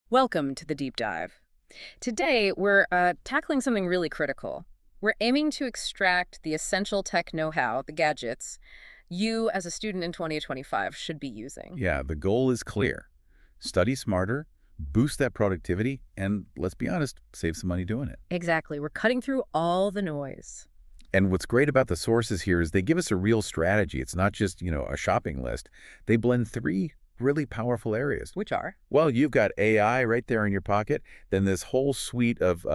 Welcome to the deep dive. Today, we're tackling something really critical. We're aiming to extract the essential tech know-how, the gadgets, you as a student in 2025 should be using. Yeah, the goal is clear. Study smarter, boost that productivity, and let's be honest, save some money doing it. Exactly. We're cutting through all the noise. And what's great about the sources here is they give us a real strategy. It's not just, a shopping list. They blend three really powerful areas. Which are? Well, you've got AI right there in your pocket, then this whole suite of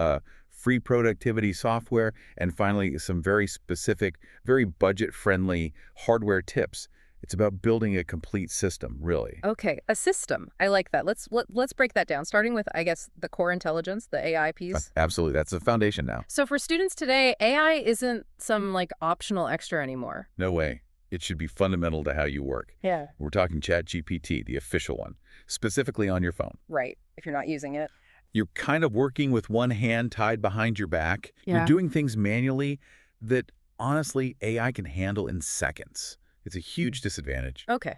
free productivity software, and finally some very specific, very budget-friendly hardware tips. It's about building a complete system, really. Okay, a system. I like that. Let's break that down, starting with, I guess, the core intelligence, the AI piece. Absolutely. That's the foundation now. So for students today, AI isn't some like optional extra anymore. No way. It should be fundamental to how you work. Yeah. We're talking ChatGPT, the official one, specifically on your phone. Right, if you're not using it. You're kind of working with one hand tied behind your back. Yeah. You're doing things manually that, honestly, AI can handle in seconds. It's a huge disadvantage. Okay.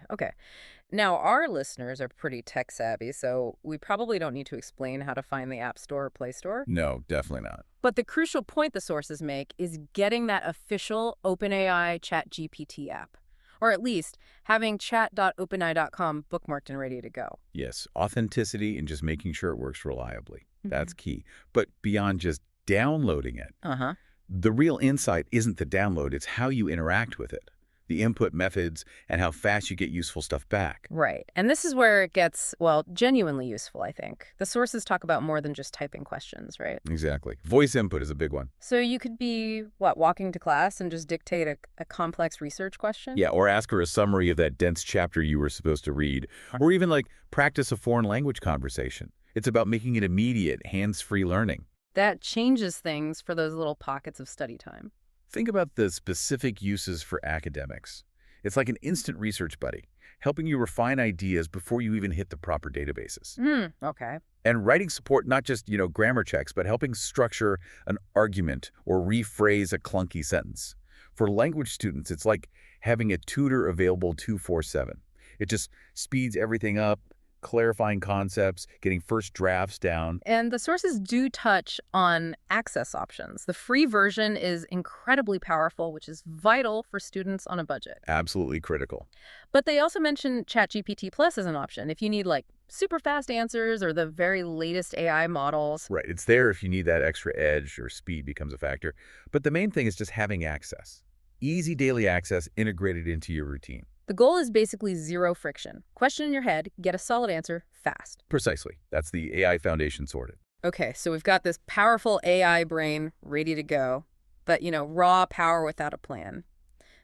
Now, our listeners are pretty tech savvy, so we probably don't need to explain how to find the App Store or Play Store. No, definitely not. But the crucial point the sources make is getting that official OpenAI ChatGPT app. Or at least having chat.openai.com bookmarked and ready to go. Yes, authenticity and just making sure it works reliably. That's key. But beyond just downloading it, Uh-huh. the real insight isn't the download, it's how you interact with it, the input methods, and how fast you get useful stuff back. Right. And this is where it gets, well, genuinely useful, I think. The sources talk about more than just typing questions, right? Exactly. Voice input is a big one. So you could be, walking to class and just dictate a complex research question? Yeah, or ask her a summary of that dense chapter you were supposed to read, or even practice a foreign language conversation. It's about making it immediate, hands-free learning. That changes things for those little pockets of study time. Think about the specific uses for academics. It's like an instant research buddy, helping you refine ideas before you even hit the proper databases. Okay. And writing support, not just, grammar checks, but helping structure an argument or rephrase a clunky sentence. For language students, it's like having a tutor available 24/7. It just speeds everything up, clarifying concepts, getting first drafts down. And the sources do touch on access options. The free version is incredibly powerful, which is vital for students on a budget. Absolutely critical. But they also mention ChatGPT Plus as an option if you need super fast answers or the very latest AI models. Right. It's there if you need that extra edge or speed becomes a factor. But the main thing is just having access. Easy daily access integrated into your routine. The goal is basically zero friction. Question in your head, get a solid answer fast. Precisely. That's the AI foundation sorted. Okay, so we've got this powerful AI brain ready to go, but, raw power without a plan.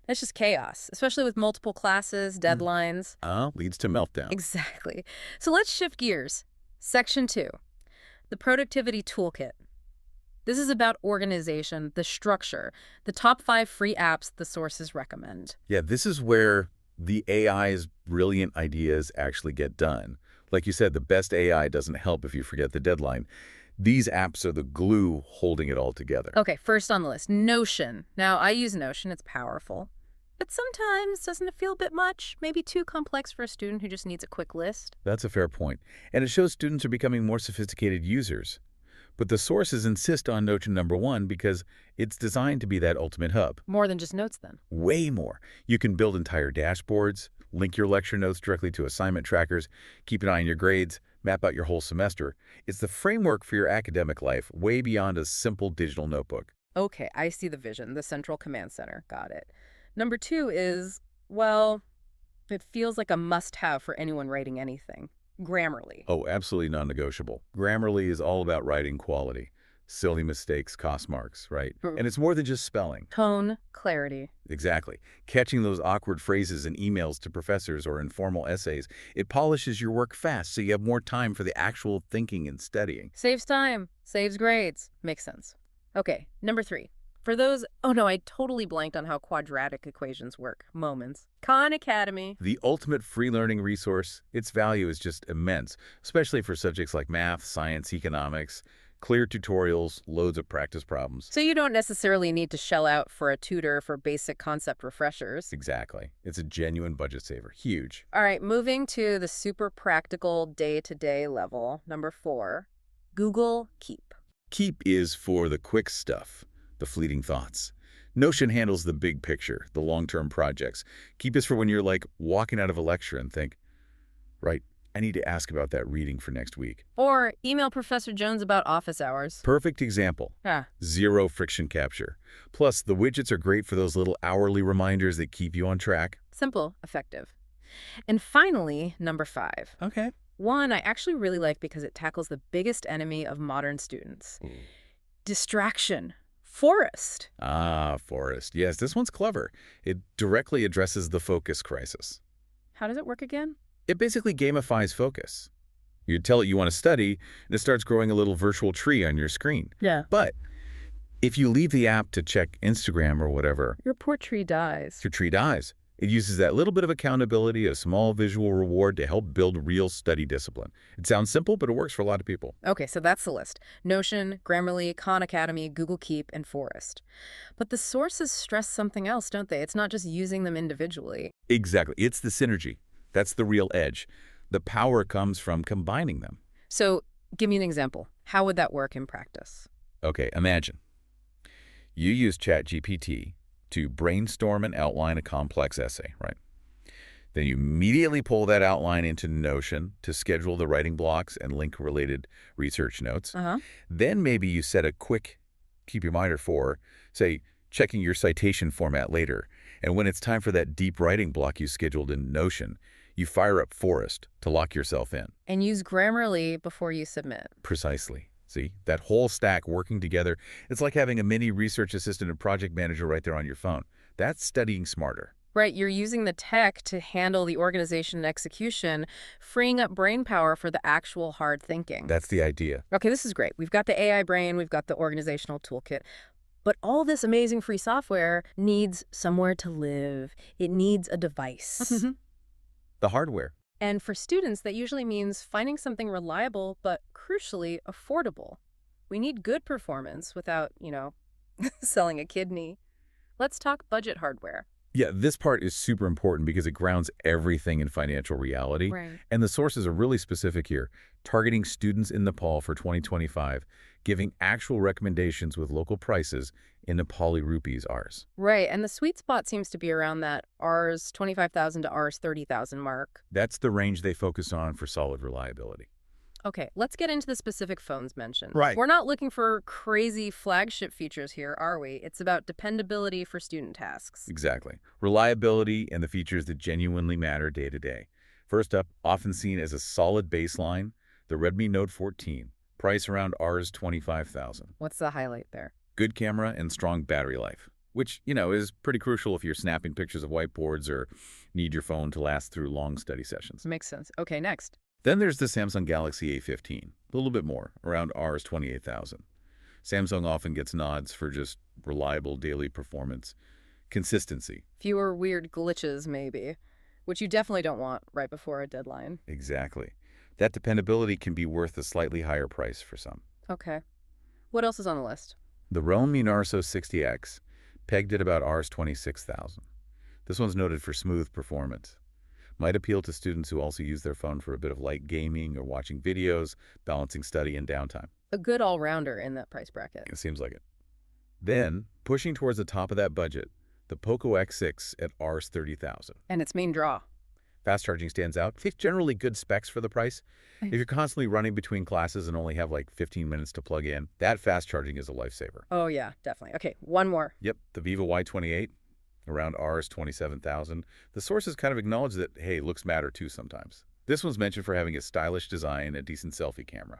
That's just chaos, especially with multiple classes, deadlines. Leads to meltdown. Exactly. So let's shift gears. Section 2, the productivity toolkit. This is about organization, the structure, the top 5 free apps the sources recommend. Yeah, this is where the AI's brilliant ideas actually get done. Like you said, the best AI doesn't help if you forget the deadline. These apps are the glue holding it all together. Okay, first on the list, Notion. Now, I use Notion. It's powerful. But sometimes, doesn't it feel a bit much? Maybe too complex for a student who just needs a quick list? That's a fair point. And it shows students are becoming more sophisticated users. But the sources insist on Notion #1 because it's designed to be that ultimate hub. More than just notes, then. Way more. You can build entire dashboards, link your lecture notes directly to assignment trackers, keep an eye on your grades, map out your whole semester. It's the framework for your academic life, way beyond a simple digital notebook. Okay, I see the vision, the central command center. Got it. Number 2 is, well, it feels like a must-have for anyone writing anything. Grammarly. Oh, absolutely non-negotiable. Grammarly is all about writing quality. Silly mistakes cost marks, right? And it's more than just spelling. Tone, clarity. Exactly. Catching those awkward phrases in emails to professors or informal essays, it polishes your work fast so you have more time for the actual thinking and studying. Saves time, saves grades. Makes sense. Okay, number 3. For those, oh no, I totally blanked on how quadratic equations work. Moments. Khan Academy. The ultimate free learning resource, its value is just immense, especially for subjects like math, science, economics. Clear tutorials, loads of practice problems. So you don't necessarily need to shell out for a tutor for basic concept refreshers. Exactly. It's a genuine budget saver. Huge. All right, moving to the super practical day-to-day level, number 4, Google Keep. Keep is for the quick stuff, the fleeting thoughts. Notion handles the big picture, the long-term projects. Keep is for when you're like walking out of a lecture and think, right, I need to ask about that reading for next week. Or email Professor Jones about office hours. Perfect example. Yeah. Zero friction capture. Plus, the widgets are great for those little hourly reminders that keep you on track. Simple, effective. And finally, number 5. Okay. One I actually really like because it tackles the biggest enemy of modern students. Distraction. Forest. Ah, Forrest. Yes, this one's clever. It directly addresses the focus crisis. How does it work again? It basically gamifies focus. You tell it you want to study, and it starts growing a little virtual tree on your screen. Yeah. But if you leave the app to check Instagram or whatever, Your poor tree dies. your tree dies. It uses that little bit of accountability, a small visual reward to help build real study discipline. It sounds simple, but it works for a lot of people. Okay, so that's the list. Notion, Grammarly, Khan Academy, Google Keep, and Forest. But the sources stress something else, don't they? It's not just using them individually. Exactly. It's the synergy. That's the real edge. The power comes from combining them. So give me an example. How would that work in practice? Okay, imagine. You use ChatGPT to brainstorm and outline a complex essay, right? Then you immediately pull that outline into Notion to schedule the writing blocks and link related research notes. Uh-huh. Then maybe you set a quick keep reminder for, say, checking your citation format later. And when it's time for that deep writing block you scheduled in Notion, you fire up Forest to lock yourself in. And use Grammarly before you submit. Precisely. See, that whole stack working together, it's like having a mini research assistant and project manager right there on your phone. That's studying smarter. Right, you're using the tech to handle the organization and execution, freeing up brain power for the actual hard thinking. That's the idea. Okay, this is great. We've got the AI brain, we've got the organizational toolkit. But all this amazing free software needs somewhere to live. It needs a device. The hardware. And for students, that usually means finding something reliable, but crucially affordable. We need good performance without, selling a kidney. Let's talk budget hardware. Yeah, this part is super important because it grounds everything in financial reality. Right. And the sources are really specific here, targeting students in Nepal for 2025, giving actual recommendations with local prices in Nepali rupees Rs. Right, and the sweet spot seems to be around that Rs 25,000 to Rs 30,000 mark. That's the range they focus on for solid reliability. Okay, let's get into the specific phones mentioned. Right. We're not looking for crazy flagship features here, are we? It's about dependability for student tasks. Exactly. Reliability and the features that genuinely matter day to day. First up, often seen as a solid baseline, the Redmi Note 14, price around Rs 25,000. What's the highlight there? Good camera and strong battery life, which, is pretty crucial if you're snapping pictures of whiteboards or need your phone to last through long study sessions. Makes sense. Okay, next. Then there's the Samsung Galaxy A15, a little bit more, around Rs 28,000. Samsung often gets nods for just reliable daily performance. Consistency. Fewer weird glitches, maybe, which you definitely don't want right before a deadline. Exactly. That dependability can be worth a slightly higher price for some. Okay. What else is on the list? The Realme Narzo 60X, pegged at about Rs 26,000. This one's noted for smooth performance. Might appeal to students who also use their phone for a bit of light gaming or watching videos, balancing study and downtime. A good all-rounder in that price bracket. It seems like it. Then, pushing towards the top of that budget, the Poco X6 at Rs 30,000. And its main draw. Fast charging stands out. It's generally good specs for the price. If you're constantly running between classes and only have like 15 minutes to plug in, that fast charging is a lifesaver. Oh, yeah, definitely. Okay, one more. Yep, the Vivo Y28, around Rs 27,000. The sources kind of acknowledge that, hey, looks matter too sometimes. This one's mentioned for having a stylish design, a decent selfie camera,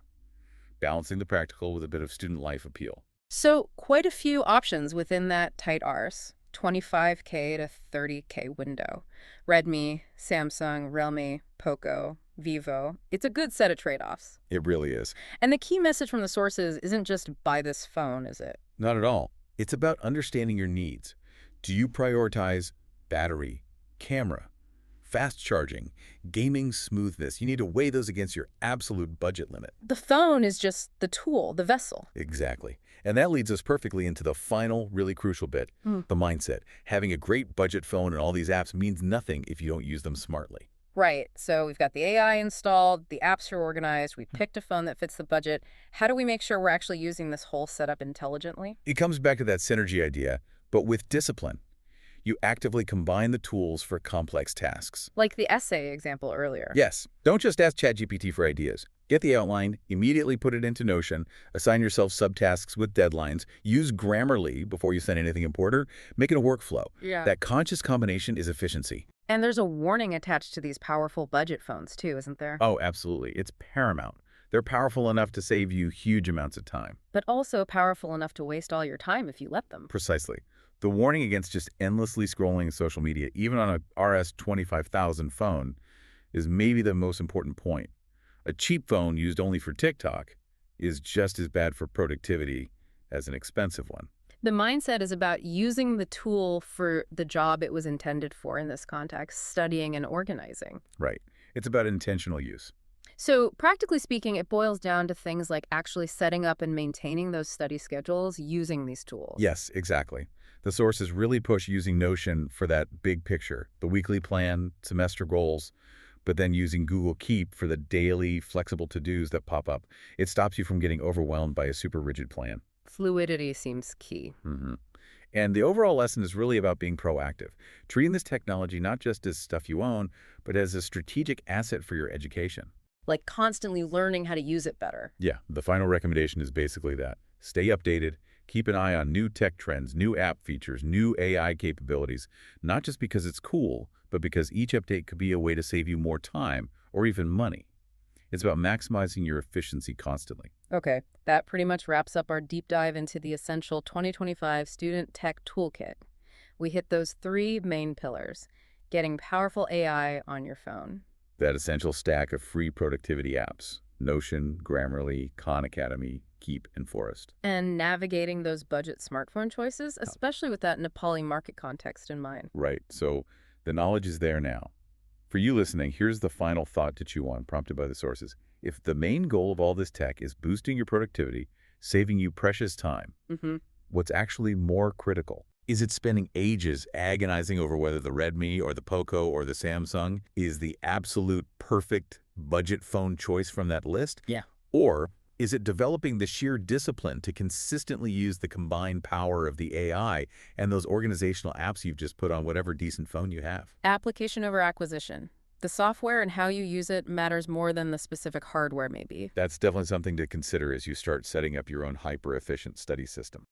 balancing the practical with a bit of student life appeal. So quite a few options within that tight Rs. 25K to 30K window. Redmi, Samsung, Realme, Poco, Vivo. It's a good set of trade-offs. It really is. And the key message from the sources isn't just buy this phone, is it? Not at all. It's about understanding your needs. Do you prioritize battery, camera, fast charging, gaming smoothness. You need to weigh those against your absolute budget limit. The phone is just the tool, the vessel. Exactly. And that leads us perfectly into the final, really crucial bit, Hmm. the mindset. Having a great budget phone and all these apps means nothing if you don't use them smartly. Right. So we've got the AI installed, the apps are organized, we picked a phone that fits the budget. How do we make sure we're actually using this whole setup intelligently? It comes back to that synergy idea, but with discipline. You actively combine the tools for complex tasks. Like the essay example earlier. Yes, don't just ask ChatGPT for ideas. Get the outline, immediately put it into Notion, assign yourself subtasks with deadlines, use Grammarly before you send anything important, make it a workflow. Yeah. That conscious combination is efficiency. And there's a warning attached to these powerful budget phones too, isn't there? Oh, absolutely. It's paramount. They're powerful enough to save you huge amounts of time. But also powerful enough to waste all your time if you let them. Precisely. The warning against just endlessly scrolling social media, even on a RS 25,000 phone, is maybe the most important point. A cheap phone used only for TikTok is just as bad for productivity as an expensive one. The mindset is about using the tool for the job it was intended for in this context, studying and organizing. Right. It's about intentional use. So practically speaking, it boils down to things like actually setting up and maintaining those study schedules using these tools. Yes, exactly. The sources really push using Notion for that big picture, the weekly plan, semester goals, but then using Google Keep for the daily, flexible to-dos that pop up. It stops you from getting overwhelmed by a super rigid plan. Fluidity seems key. And the overall lesson is really about being proactive, treating this technology not just as stuff you own, but as a strategic asset for your education. Like constantly learning how to use it better. Yeah, the final recommendation is basically that. Stay updated, keep an eye on new tech trends, new app features, new AI capabilities, not just because it's cool, but because each update could be a way to save you more time or even money. It's about maximizing your efficiency constantly. Okay, that pretty much wraps up our deep dive into the essential 2025 Student Tech Toolkit. We hit those three main pillars: getting powerful AI on your phone, That essential stack of free productivity apps, Notion, Grammarly, Khan Academy, Keep, and Forest. and navigating those budget smartphone choices, especially with that Nepali market context in mind. Right, so the knowledge is there now. For you listening, here's the final thought to chew on, prompted by the sources. If the main goal of all this tech is boosting your productivity, saving you precious time, what's actually more critical? Is it spending ages agonizing over whether the Redmi or the Poco or the Samsung is the absolute perfect budget phone choice from that list? Yeah. Or is it developing the sheer discipline to consistently use the combined power of the AI and those organizational apps you've just put on whatever decent phone you have? Application over acquisition. The software and how you use it matters more than the specific hardware, maybe. That's definitely something to consider as you start setting up your own hyper-efficient study system.